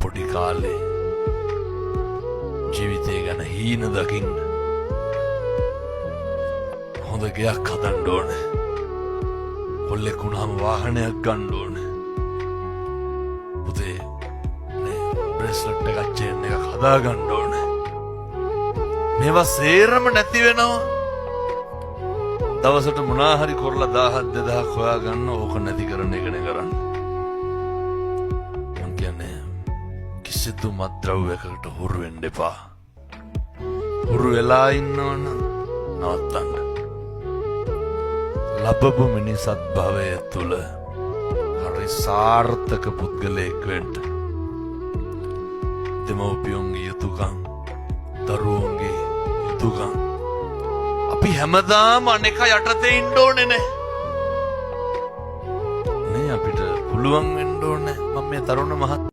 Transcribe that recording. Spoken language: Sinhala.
පොඩි කාලේ ජීවිතය ගැන හීන දකින්න හොඳ ගෙයක් හදන්න ඕනේ. කොල්ලෙක් වුණාම වාහනයක් ගන්න ඕනේ. පුතේ බ්‍රේස්ලට් එකක් චේන් එකක් හදා ගන්න ඕනේ. මේවා සේරම නැති වෙනවා. දවසට මොනා හරි කරලා 1000 2000 හොයා ගන්න ඕක නැති කරන එකනේ කරන්නේ. මං කියන්නේ කිසිදු මත්ද්‍රව්‍යයකට හුරු වෙන්න එපා. හුරු වෙලා ඉන්නවනම් නවත්තන්න. ලැබපු මිනිසත් භවය තුල හරි සාර්ථක පුද්ගලයෙක් වෙන්න දෙමව්පියන්ගේ යුතුයකම් දරුවන්ගේ යුතුයකම් අපි හැමදාම අනේක යටතේ ඉන්න ඕනේ නේ අපිට පුළුවන් වෙන්න ඕනේ. මම මේ තරුණ මහත්